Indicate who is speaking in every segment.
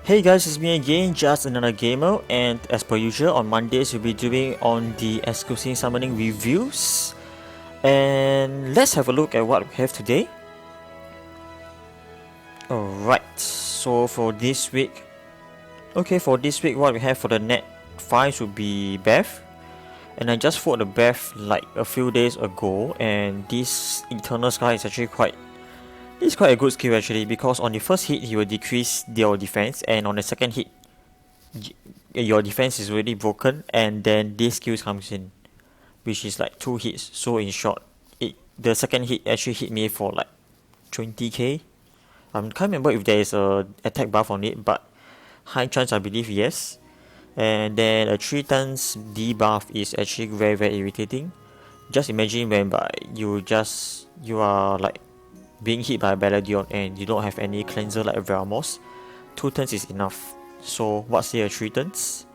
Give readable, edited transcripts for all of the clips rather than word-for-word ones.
Speaker 1: Hey guys, it's me again, just another gamer, and as per usual, on Mondays we'll be doing on the exclusive summoning reviews. And let's have a look at what we have today. Alright, so for this week, what we have for the net 5 would be Beth. And I just fought the Beth like a few days ago, and this Eternal Sky is actually quite a good skill actually, because on the first hit he will decrease your defense, and on the second hit your defense is already broken, and then this skill comes in, which is like 2 hits. So in short, the second hit actually hit me for like 20k. I can't remember if there is a attack buff on it, but high chance I believe yes. And then a 3 turns debuff is actually very irritating. Just imagine whereby you are like being hit by a Baladion and you don't have any cleanser like Veramos. 2 turns is enough. So what's here 3 turns?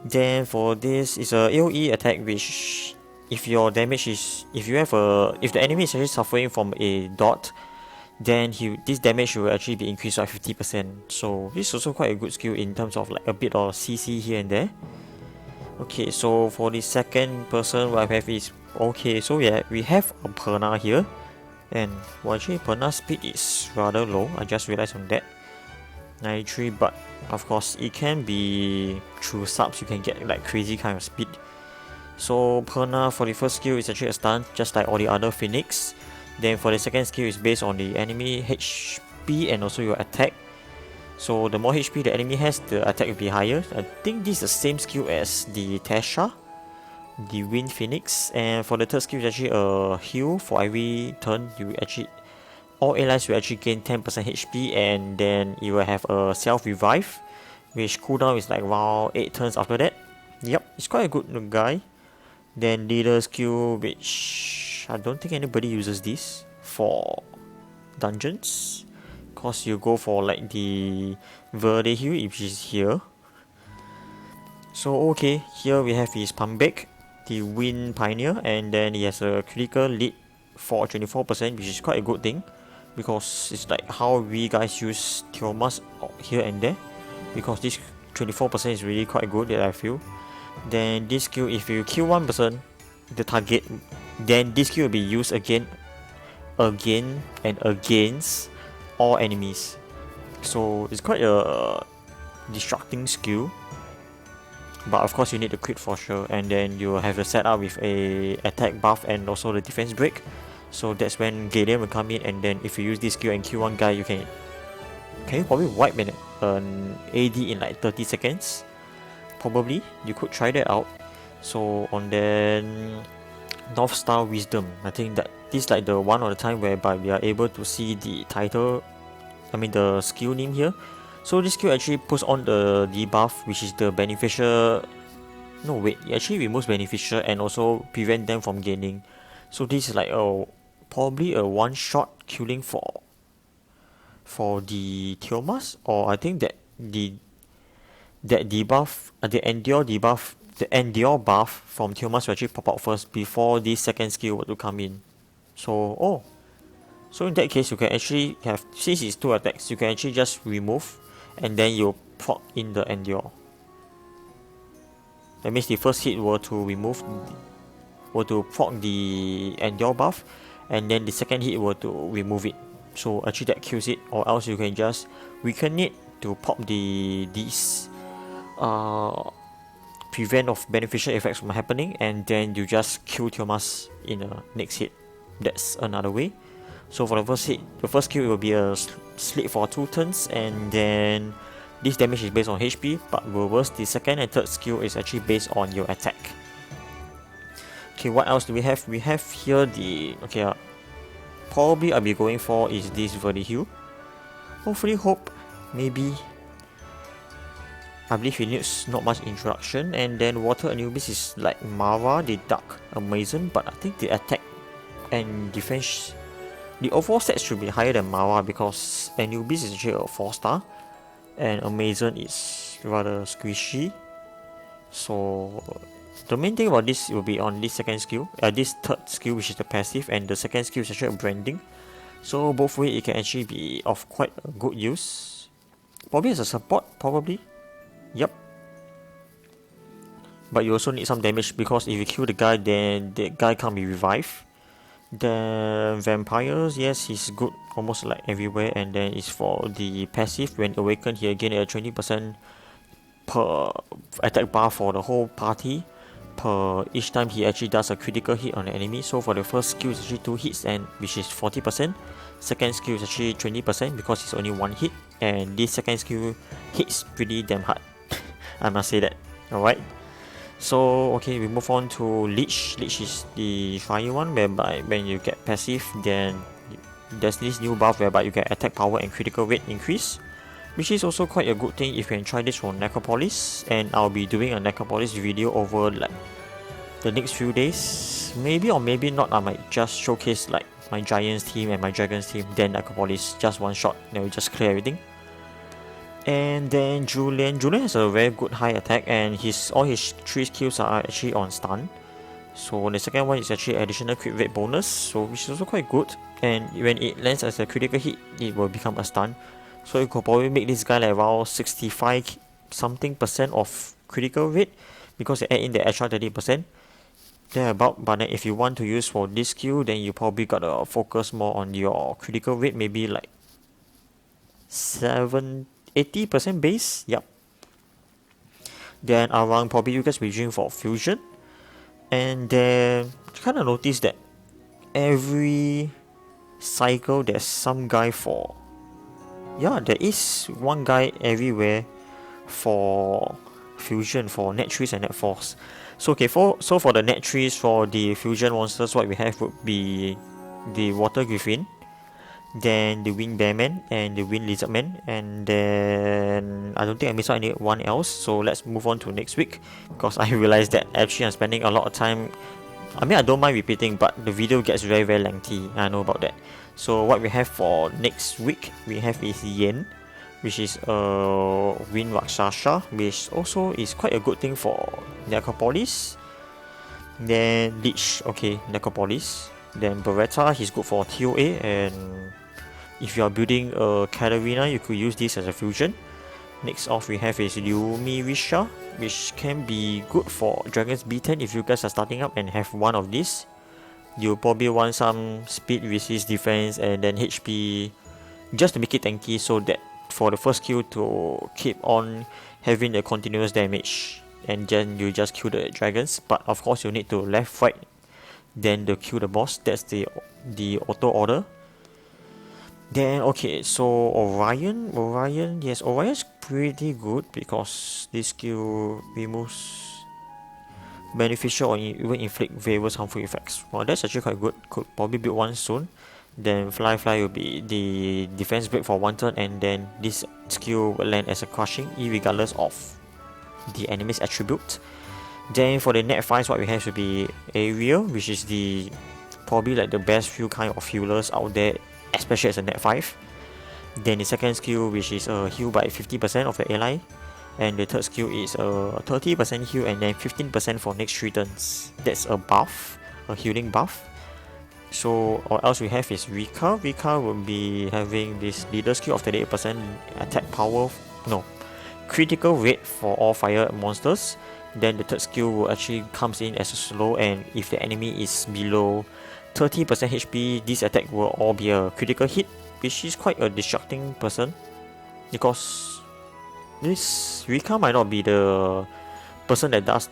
Speaker 1: Then for this is a AoE attack, which if your damage is if the enemy is actually suffering from a dot, then this damage will actually be increased by 50%. So this is also quite a good skill in terms of like a bit of CC here and there. Okay, so for the second person, what I have is okay. So yeah, we have a Perna here, and well, actually Perna's speed is rather low. I just realized on that. 93, but of course it can be through subs you can get like crazy kind of speed. So Perna for the first skill is actually a stun, just like all the other Phoenix. Then for the second skill is based on the enemy HP and also your attack. So the more HP the enemy has, the attack will be higher. I think this is the same skill as the Tasha, the Wind Phoenix. And for the third skill is actually a heal. For every turn you actually all allies will actually gain 10% HP, and then you will have a self revive, which cooldown is like around 8 turns after that. Yep, it's quite a good guy. Then leader skill, which I don't think anybody uses this for dungeons, cause you go for like the Verde heal, which is here. So okay, here we have his Pumbek, the Wind Pioneer, and then he has a critical lead for 24%, which is quite a good thing, because it's like how we guys use Theomas here and there, because this 24% is really quite good that I feel. Then this skill, if you kill one person, the target, then this skill will be used again and against all enemies. So it's quite a destructing skill, but of course you need to crit for sure, and then you have to set up with a attack buff and also the defense break. So that's when Gideon will come in, and then if you use this skill and kill one guy, you can you probably wipe an AD in like 30 seconds. Probably you could try that out. So on then North Star Wisdom, I think that this is like the one of the time whereby we are able to see the title, the skill name here. So this skill actually puts on the debuff, which is the beneficial. No wait, it actually removes beneficial and also prevent them from gaining. So this is like probably a one-shot killing for the Theomas, or I think that that debuff, the endure buff from Theomas will actually pop out first before this second skill were to come in. So so in that case you can actually have, since it's 2 attacks, you can actually just remove and then you proc in the endure. That means the first hit were to proc the endure buff, and then the second hit were to remove it. So actually that kills it, or else you can just weaken it to pop these prevent of beneficial effects from happening, and then you just kill Theomas in a next hit. That's another way. So for the first hit, the first kill will be a sleep for 2 turns, and then this damage is based on HP, but reverse, the second and third skill is actually based on your attack. Okay, what else do we have? We have here the probably I'll be going for is this Verde heal. Hopefully, maybe. I believe he needs not much introduction. And then Water Anubis is like Mara, the Dark Amazon, but I think the attack and defense, the overall stats should be higher than Mara, because Anubis is actually a 4-star and Amazon is rather squishy. So the main thing about this will be on this second skill, this third skill, which is the passive, and the second skill is actually a branding. So both ways it can actually be of quite a good use. Probably as a support, probably. Yep. But you also need some damage because if you kill the guy, then the guy can't be revived. The vampires, yes, he's good almost like everywhere, and then it's for the passive. When awakened, he gain a 20% per attack bar for the whole party. Per each time he actually does a critical hit on the enemy. So for the first skill is actually 2 hits, and which is 40%. Second skill is actually 20% because it's only 1 hit, and this second skill hits pretty damn hard. I must say that. Alright. So okay, we move on to Leech. Leech is the fire one, whereby when you get passive, then there's this new buff whereby you get attack power and critical rate increase, which is also quite a good thing if you can try this for Necropolis. And I'll be doing a Necropolis video over like the next few days, maybe or maybe not. I might just showcase like my Giants team and my Dragons team, then Necropolis, just one shot, then we just clear everything. And then Julian has a very good high attack, and all his 3 skills are actually on stun. So the second one is actually additional crit rate bonus, so which is also quite good. And when it lands as a critical hit, it will become a stun. So you could probably make this guy like around 65 something percent of critical rate because you add in the extra 30%. Thereabout. But then if you want to use for this skill, then you probably gotta focus more on your critical rate, maybe like 80% base. Yep. Then around probably you guys will be using for fusion. And then you kind of notice that every cycle there's some guy for, yeah, there is one guy everywhere for fusion, for net 3s and net 4s. So okay, for the net 3s for the fusion monsters, what we have would be the Water Griffin, then the Wind Bearman and the Wind Lizardman, and then I don't think I missed out anyone else. So let's move on to next week, because I realized that actually I'm spending a lot of time. I mean, I don't mind repeating, but the video gets very very lengthy. I know about that. So what we have for next week, we have is Yen, which is a Wind Rakshasa, which also is quite a good thing for Necropolis. Then Lich, okay, Necropolis. Then Beretta, he's good for TOA, and if you are building a Katarina, you could use this as a fusion. Next off we have is Lumirisha, which can be good for Dragon's B10 if you guys are starting up and have one of these. You probably want some speed, resist, defense, and then HP, just to make it tanky, so that for the first skill to keep on having the continuous damage, and then you just kill the dragons. But of course you need to left, right, then to kill the boss. That's the auto order. Then okay, so Orion, yes, Orion's pretty good because this skill removes beneficial or even inflict various harmful effects. Well, that's actually quite good. Could probably build one soon. Then Fly will be the defense break for 1 turn, and then this skill will land as a crushing irregardless of the enemy's attribute. Then for the net 5s, what we have should be Ariel, which is the probably like the best few kind of healers out there, especially as a net 5. Then the second skill, which is heal by 50% of the ally, and the third skill is 30% heal and then 15% for next 3 turns. That's a buff, a healing buff. So what else we have is Rika. Rika will be having this leader skill of 38% attack power, no, critical rate for all fire monsters. Then the third skill will actually comes in as a slow, and if the enemy is below 30% HP, this attack will all be a critical hit, which is quite a distracting person, because this Rika might not be the person that does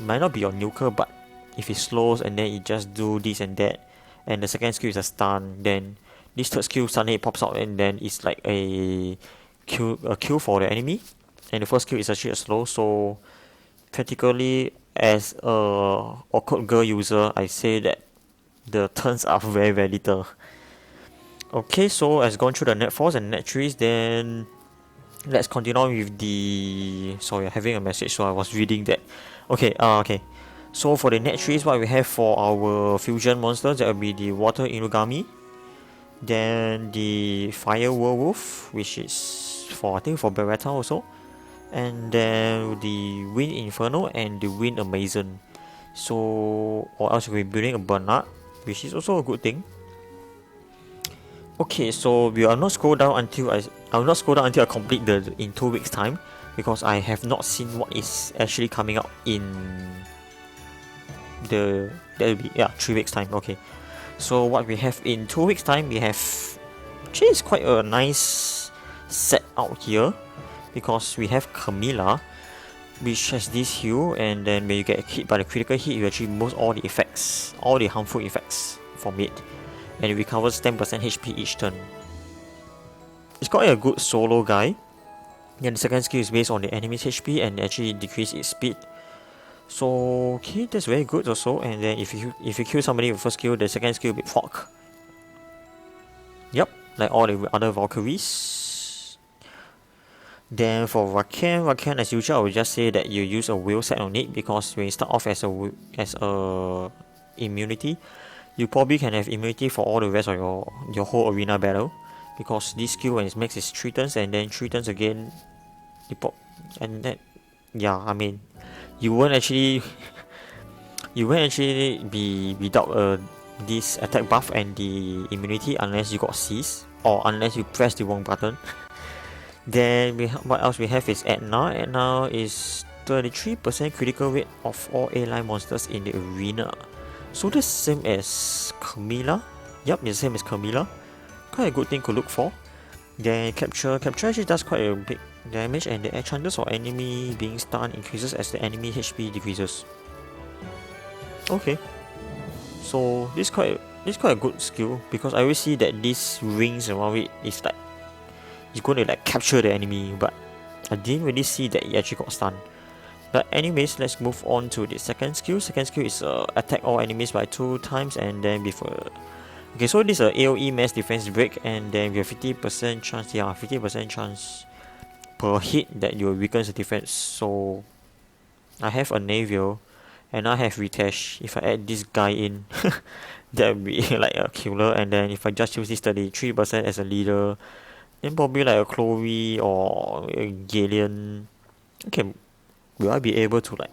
Speaker 1: might not be your nuker, but if it slows and then it just do this and that, and the second skill is a stun, then this third skill suddenly pops out and then it's like a kill for the enemy, and the first skill is actually a slow. So practically, as a Occult Girl user, I say that the turns are very very little. Okay, so as gone through the net 4s and net 3s, then let's continue on with the... Sorry, I'm having a message, so I was reading that. Okay, so for the net 3s, what we have for our fusion monsters, that will be the Water Inugami, then the Fire Werewolf, which is for, I think, for Beretta also, and then the Wind Inferno and the Wind Amazon. So, or else we'll be building a Bernard, which is also a good thing. Okay, so we are not scroll down until I will not scroll down until I complete the in 2 weeks time, because I have not seen what is actually coming out in that will be 3 weeks time. Okay, so what we have in 2 weeks time, we have actually it's quite a nice set out here, because we have Camilla, which has this heal, and then when you get hit by the critical hit, you actually remove all the effects, all the harmful effects from it, and it recovers 10% HP each turn. It's quite a good solo guy. And the second skill is based on the enemy's HP and actually decrease its speed. So okay, that's very good also. And then if you kill somebody with first skill, the second skill will be Fog. Yep, like all the other Valkyries. Then for Rakan as usual, I would just say that you use a will set on it, because when you start off as a immunity, you probably can have immunity for all the rest of your whole arena battle, because this skill when it makes is 3 turns, and then 3 turns again, and that, yeah, I mean, you won't actually be without this attack buff and the immunity unless you got seized or unless you press the wrong button. Then what else we have is Edna. Edna is 33% critical rate of all A-line monsters in the arena. So the same as Camilla. Yep, it's the same as Camilla. Quite a good thing to look for. Then Capture actually does quite a big damage, and the chances of enemy being stunned increases as the enemy HP decreases. Okay, so this quite a good skill, because I always see that these rings around it is like it's going to like capture the enemy, but I didn't really see that it actually got stunned. But anyways, let's move on to the second skill. Second skill is attack all enemies by 2 times, and then before. Okay, so this is a AoE mass defense break, and then we have 50% chance. Yeah, 50% chance per hit that you weaken the defense. So I have a Naviel and I have Ritesh. If I add this guy in, that would be like a killer. And then if I just use this 33% as a leader, then probably like a Chloe or a Gillian. Okay, will I be able to like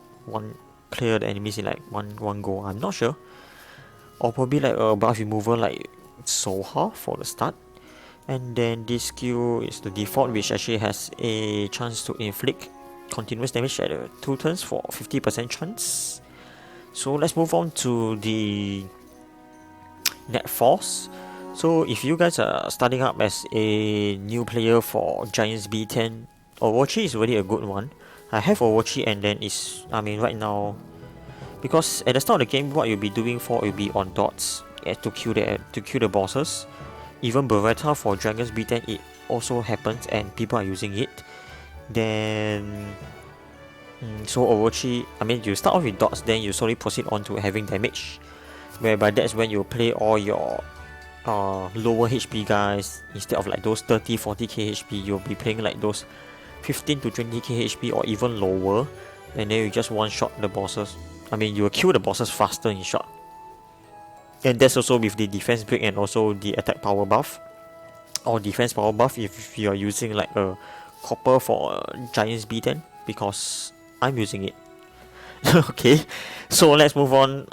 Speaker 1: clear the enemies in like one go? I'm not sure. Or probably like a buff remover like Soha for the start. And then this skill is the default, which actually has a chance to inflict continuous damage at 2 turns for 50% chance. So let's move on to the Net Force. So if you guys are starting up as a new player for Giants B10, Overwatch is really a good one. I have Overwatch, and then right now, because at the start of the game, what you'll be doing for will be on dots to kill the bosses. Even Beretta for Dragons B10, it also happens, and people are using it. Then so Overwatch, you start off with dots, then you slowly proceed on to having damage, whereby that's when you play all your lower HP guys. Instead of like those 30-40k HP, you'll be playing like those 15 to 20k HP or even lower, and then you just one shot the bosses. You will kill the bosses faster in shot. And that's also with the defense break and also the attack power buff, or defense power buff if you are using like a copper for Giants B10, because I'm using it. Okay, so let's move on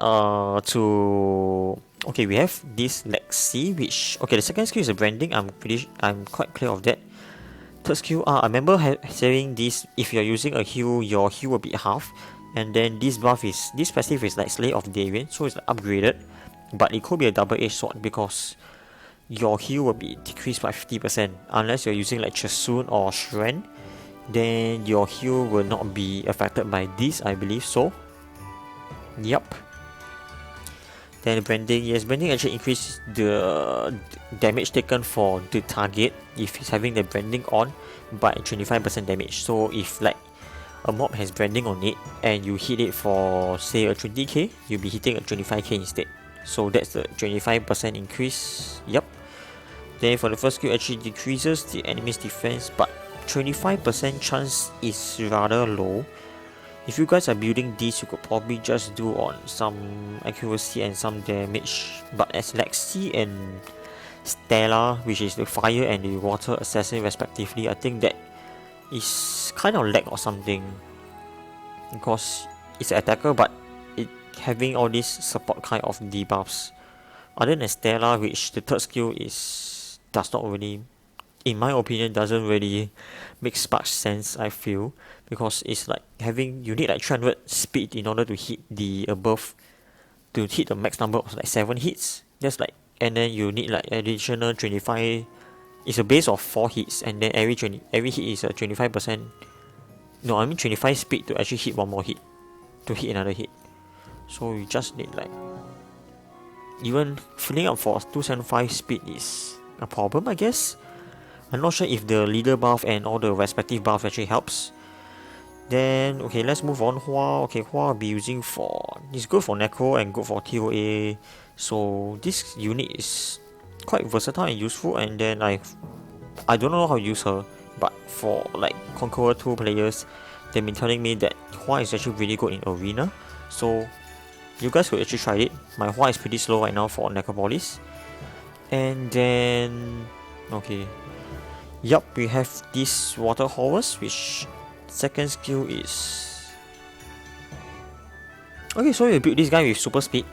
Speaker 1: to. Okay, we have this Lexi, which the second skill is a branding. I'm quite clear of that. Third skill, I remember saying this: if you're using a heal, your heal will be half, and then this passive is like Slay of Darien, so it's like upgraded, but it could be a double-edged sword, because your heal will be decreased by 50% unless you're using like Chasun or Shren. Then your heal will not be affected by this, I believe so. Yep. Then branding, yes, branding actually increases the damage taken for the target if it's having the branding on by 25% damage. So if like a mob has branding on it and you hit it for say a 20k, you'll be hitting a 25k instead. So that's the 25% increase. Yep. Then for the first skill, actually decreases the enemy's defense, but 25% chance is rather low. If you guys are building this, you could probably just do on some accuracy and some damage. But as Lexi and Stella, which is the fire and the water assassin respectively, I think that is kind of lag or something, because it's an attacker but it having all these support kind of debuffs. Other than Stella, which the third skill does not really in my opinion, doesn't really make much sense, I feel, because it's like you need like 300 speed in order to hit to hit the max number of like 7 hits. That's like, and then you need like additional 25. It's a base of 4 hits, and then every hit is a 25%. No, I mean 25 speed to actually hit one more hit, to hit another hit. So you just need like, even filling up for 275 speed is a problem, I guess. I'm not sure if the leader buff and all the respective buff actually helps. Then, okay, let's move on. Hua, okay, Hua will be using it's good for Necro and good for TOA. So this unit is quite versatile and useful, and then I don't know how to use her, but for like Conqueror 2 players, they've been telling me that Hua is actually really good in Arena. So you guys could actually try it. My Hua is pretty slow right now for Necropolis. And then, okay, yup, we have this Water Horus, which second skill is... Okay, so you build this guy with super speed.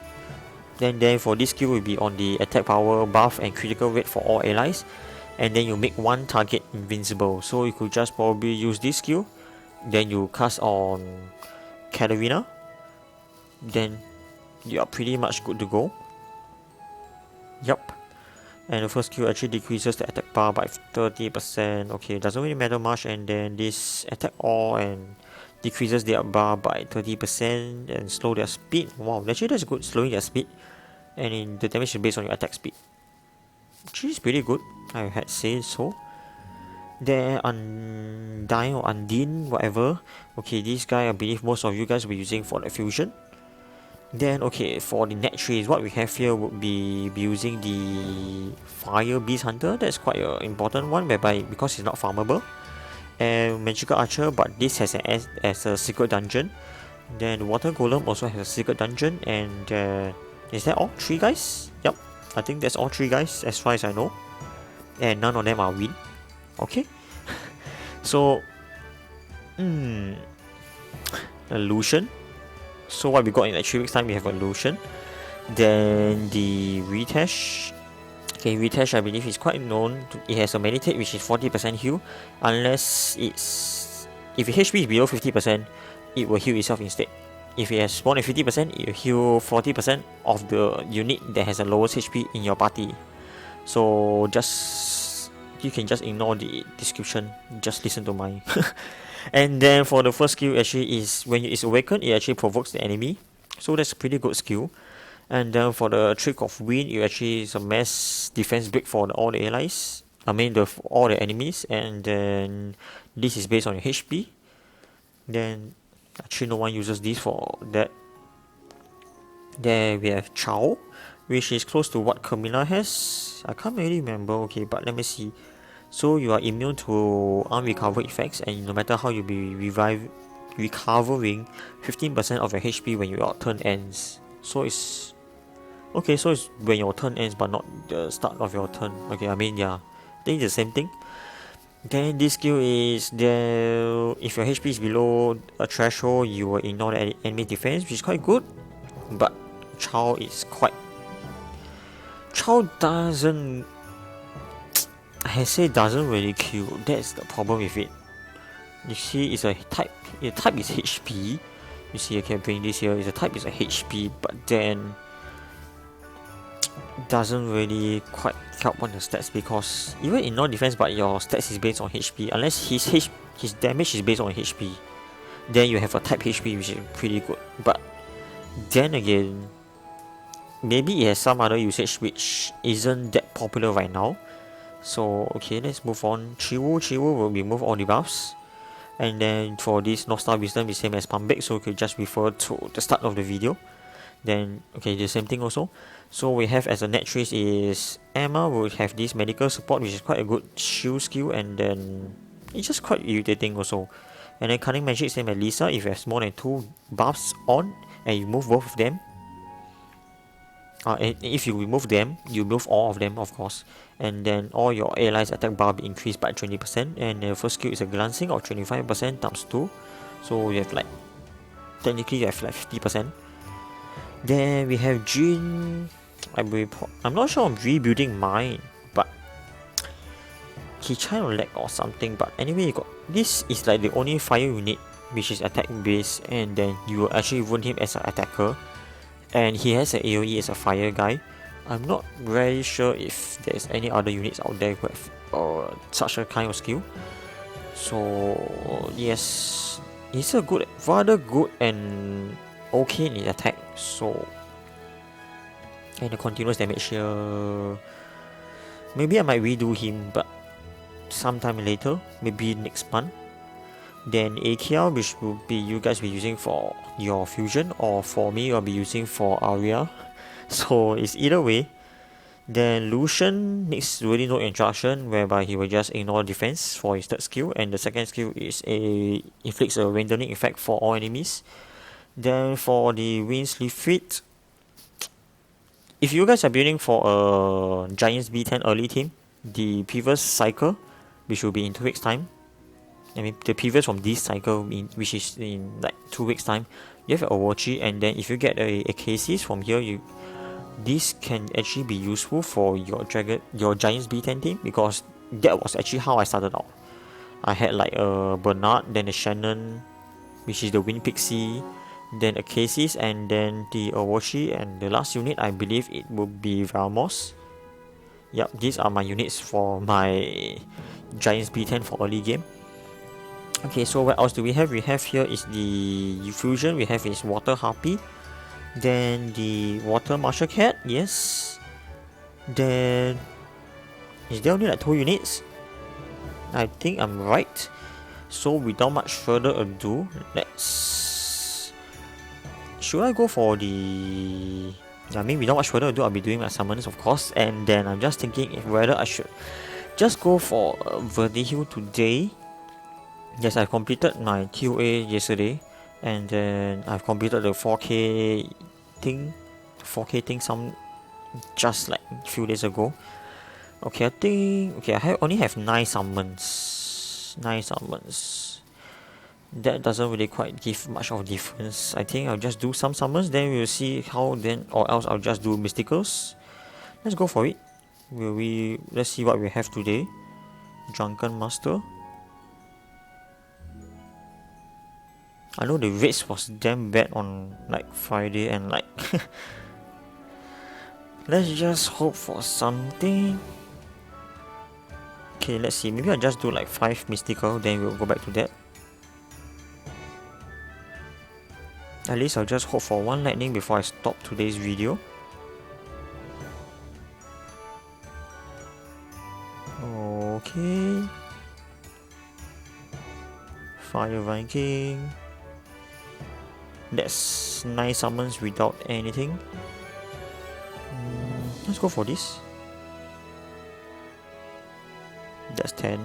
Speaker 1: Then for this skill will be on the attack power buff and critical rate for all allies. And then you make one target invincible. So you could just probably use this skill. Then you cast on Katarina. Then you are pretty much good to go. Yup. And the first skill actually decreases the attack bar by 30%. Okay, doesn't really matter much. And then this attack all and decreases their bar by 30% and slow their speed. Wow, actually that's good, slowing their speed. And the damage is based on your attack speed. Which is pretty good, I had said so. Then Undyne or Undine, whatever. Okay, this guy I believe most of you guys will be using for the fusion. Then, okay, for the net trees, what we have here would be using the Fire Beast Hunter. That's quite an important one, whereby because it's not farmable. And Magical Archer, but this has as a secret dungeon. Then Water Golem also has a secret dungeon. And is that all 3 guys? Yep, I think that's all 3 guys as far as I know. And none of them are win. Okay. So, Illusion. So what we got in like 3 weeks time, we have a Lucian. Then the Ritash. Okay, Ritash I believe is quite known. It has a Meditate which is 40% heal. Unless if your HP is below 50%, it will heal itself instead. If it has more than 50%, it will heal 40% of the unit that has the lowest HP in your party. So you can just ignore the description, just listen to mine. And then for the first skill actually is when it is awakened, it actually provokes the enemy. So that's a pretty good skill. And then for the Trick of Wind, it actually is a mass defense break for all the allies. I mean all the enemies. And then this is based on your HP. Then actually no one uses this for that. Then we have Chow, which is close to what Camilla has. I can't really remember. Okay, but let me see. So you are immune to unrecovered effects, and no matter how you be recovering 15% of your HP when your turn ends. So it's okay. So it's when your turn ends, but not the start of your turn. Okay, I mean yeah, I think it's the same thing. Then this skill is if your HP is below a threshold, you will ignore the enemy defense, which is quite good. But Chow doesn't. I say doesn't really kill. That's the problem with it. You see, it's a type. The type is HP. You see, I can bring this here. The type is a HP, but then doesn't really quite help on the stats, because even in non-defense, but your stats is based on HP. Unless his damage is based on HP, then you have a type HP, which is pretty good. But then again, maybe it has some other usage which isn't that popular right now. So okay, let's move on. Chiwu will remove all the buffs. And then for this North Star Wisdom is same as Pumbek, so you could just refer to the start of the video. Then okay, the same thing also. So we have as a net trace is Emma will have this medical support, which is quite a good shield skill, and then it's just quite irritating also. And then Cunning Magic same as Lisa. If you have more than 2 buffs on and you move both of them, and if you remove them, you remove all of them, of course. And then all your allies attack bar be increased by 20%. And the first skill is a glancing of 25% times 2. So you have like, technically you have like 50%. Then we have Jin. I'm not sure I'm rebuilding mine, but he tried to lag or something, but anyway, this is like the only fire unit which is attack based, and then you will actually run him as an attacker, and he has an AoE as a fire guy. I'm not very sure if there's any other units out there who have such a kind of skill. So yes, he's a rather good and okay in attack. So, and the continuous damage here, maybe I might redo him, but sometime later, maybe next month. Then AKL, which will be you guys be using for your fusion, or for me I'll be using for Aria. So it's either way. Then Lucian needs really no instruction, whereby he will just ignore defense for his third skill, and the second skill is inflicts a randoming effect for all enemies. Then for the Windsleaf Feet, if you guys are building for a Giants B10 early team, the previous cycle, which will be in 2 weeks time, I mean the previous from this cycle, which is in like 2 weeks time, you have a Overwatchy, and then if you get a Cases from here, this can actually be useful for your Giants B10 team, because that was actually how I started out. I had like a Bernard, then a Shannon, which is the Wind Pixie, then a Cases, and then the Overwatchy, and the last unit I believe it would be Valmos. Yep, these are my units for my Giants B10 for early game. Okay, so what else do we have? We have here is the fusion. We have is Water Harpy, then the Water Martial Cat, yes. Then is there only like 2 units? I think I'm right. So without much further ado, should I go for the... I mean, without much further ado, I'll be doing my summons, of course, and then I'm just thinking if whether I should just go for Verdihill today. Yes, I completed my TOA yesterday, and then I've completed the 4K thing some just like a few days ago. Okay, I think I only have 9 summons. That doesn't really quite give much of a difference. I think I'll just do some summons, then we'll see how, then or else I'll just do mysticals. Let's go for it. Let's see what we have today. Drunken Master. I know the rates was damn bad on like Friday, and like let's just hope for something. Okay, let's see. Maybe I'll just do like 5 mystical, then we'll go back to that. At least I'll just hope for 1 lightning before I stop today's video. Okay. Fire Viking. That's 9 summons without anything. Let's go for this. That's 10.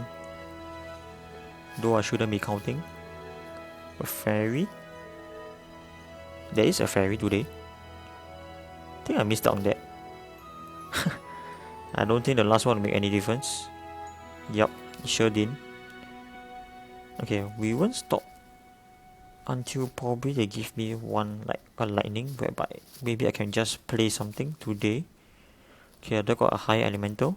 Speaker 1: Though I shouldn't be counting. A fairy. There is a fairy today. I think I missed out on that. I don't think the last one will make any difference. Yup, it sure did. Okay, we won't stop until probably they give me a lightning, whereby maybe I can just play something today. Okay, I got a high elemental.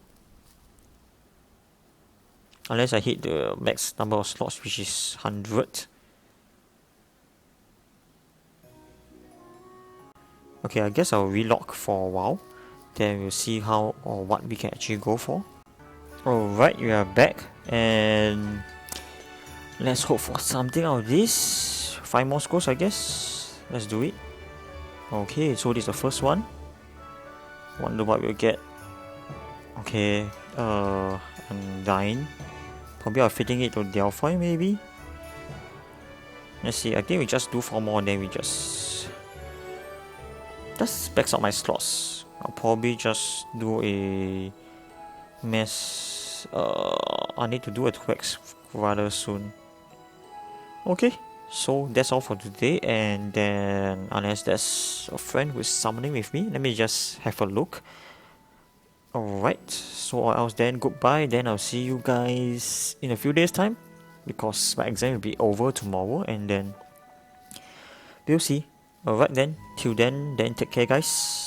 Speaker 1: Unless I hit the max number of slots, which is 100. Okay, I guess I'll relock for a while. Then we'll see how or what we can actually go for. Alright, we are back, and let's hope for something out of this. 5 more scores, I guess. Let's do it. Okay, so this is the first one. Wonder what we'll get. Okay, I'm dying. Probably I'll fitting it to Delphi maybe. Let's see, I think we just do 4 more, and then we just specs out my slots. I'll probably just do a mass. I need to do a 2x rather soon. Okay, so that's all for today, and then unless there's a friend who is summoning with me, let me just have a look. Alright, so or else then goodbye. Then I'll see you guys in a few days time, because my exam will be over tomorrow, and then we'll see. Alright then, till then take care guys.